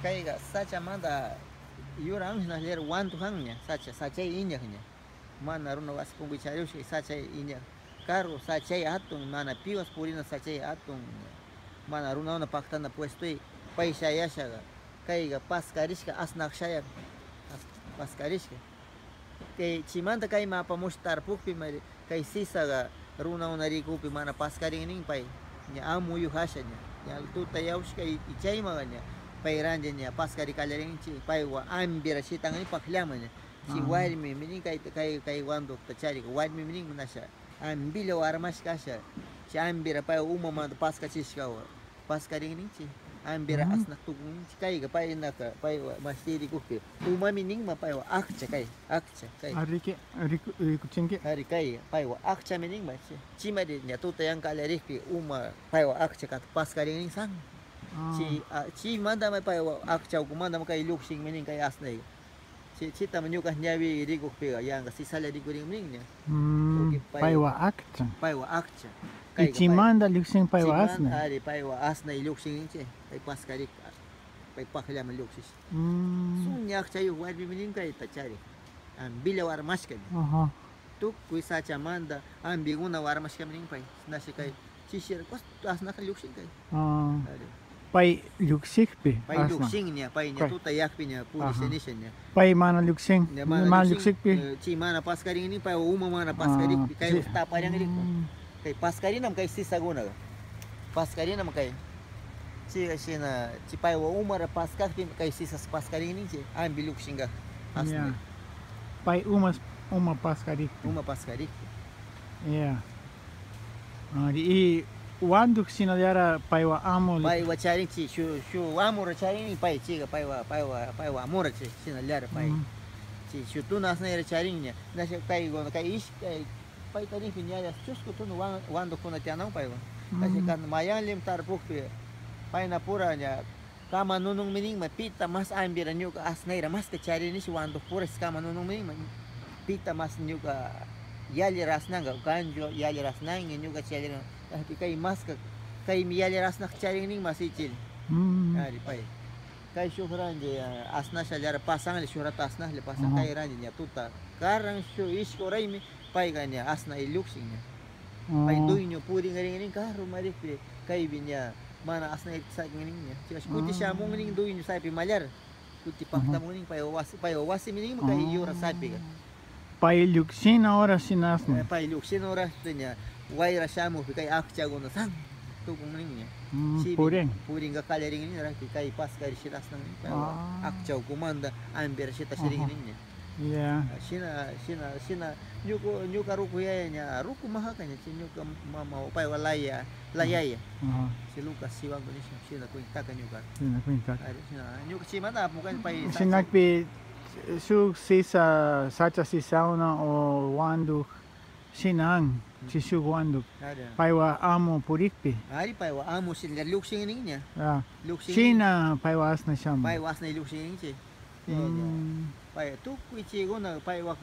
caiga sacha manda yura angna ler wantu hangnya sacha inya hanya mana runa was pembicaraan sacha inya carro sacha atun mana piwas purina sacha atun mana runa una pactana puesto paisa yashaga caiga pascarishka asnak shaya pascarishka que chimanta kai mapa mostar pupi mari kai sisaga runa una rikupi mana pascarin ning pai nya amu yu hashanya ya tuta yaushka ichai maganya pai ranjanya pascari kalaring chi pai wa ambira shitang ni paklamanya si wari mi mini kai wando tachari wari mi mini manasha ambilo armas kasha si ambira pai uma manda pasca chishka wa pascarin ning chi ambira asnak tugung kai ga pai naka pai mastiri kuke uma mining ma pai wa akcha kai ari kucingke ari kai pai wa akcha mining ma chi ma de nya tuta yang kalarik uma pai wa akcha kat pascarin ning sang chi manda mai pai wa akcha kumanda ma kai luksing mining kai asnai chi ta menyu kah nyawi rigo pega yang si sala rigo ring mining nya pai wa akcha Ichi manda luksing pai wa asna. Ari pai wa asna luksing che pai pascarik pai paklam luksis sunya akcha yu wari mining kai tachari ambila war maskan tu kuisa chamanda ambiguna war maskan mining pai nasi kai chishir kos asna kai luksing kai pai luksik pe pai luksing nya pai nya tu tayak pinya puri senisnya pai mana luksing mana luksik pe chi mana paskaring ini pai uma mana paskarik kai usta parang ri kai paskarin nam kai sisa guna paskarin nam kai chi na chi pai wa uma ra paskar kai sisa paskarin ini chi ambil luksinga asna pai uma paskarik ya di wanduk sinaliara pai wa amo pai wa charing chi shu amo ra charing ni pai chi ga pai wa amor chi sinaliara pai chi shu tu nas na ra charing nya na she kai go kai ish kai pai tari finyaya chusku tu no wando kuna tianang pai wa na she kan mayang lim tar pukpi pai na pura nya kama nunung mining ma pita mas ambira nyu ka asnaira mas ka chari ni shi wando pura kama nunung mining pita mas nyu ka yali rasnanga ganjo yali rasnanga nyu ka chari kai mas ka kai mi yali rasnak chari ning masichil ari pai kai syuhran je asna shajar pasang le syuhrat asna le pasang kai ranji nya tuta karang syu is korai mi pai ganya asna iluksingnya pai duinyo puri ngering karu mari kai binya mana asna sa ngingnya cia kuti syamung nging duinyo sai pi malar kuti pakta nging pai wasi mining kai yura sapi ka pai luksin ora sinasna pai luksin ora tenya waira syamu kai akcha gono sang tu ngingnya puring ga kalering ini ra kai pas kai sitasna akcha kumanda amber sita sering ngingnya ya sina nyuka ruku ya nya ruku maha kanya nyuka mama pai walaya layaya si Lucas si wango ni sina kuinta nyuka sina nyuka si mana bukan pai sinakpi su sisa sacha sisauna o wandu sinang si su wandu pai wa amo purikpi ari pai wa amo sin luksing ning nya sina pai wa asna syam pai wa asna luksing ning che pai tu kuichi gona pai wa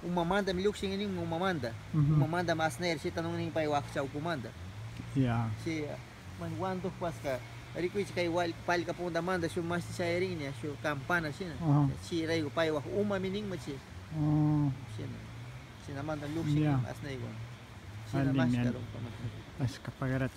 umamanda miluksing ning umamanda masner si tanong ning pai wa sa kumanda ya si man wandu paska ari kuichi kai wal pal ka punda manda shu mas sharing nya shu kampana sina si rai pai wa mining machi sina manda luksing asna igon sina mas karong as kapagarat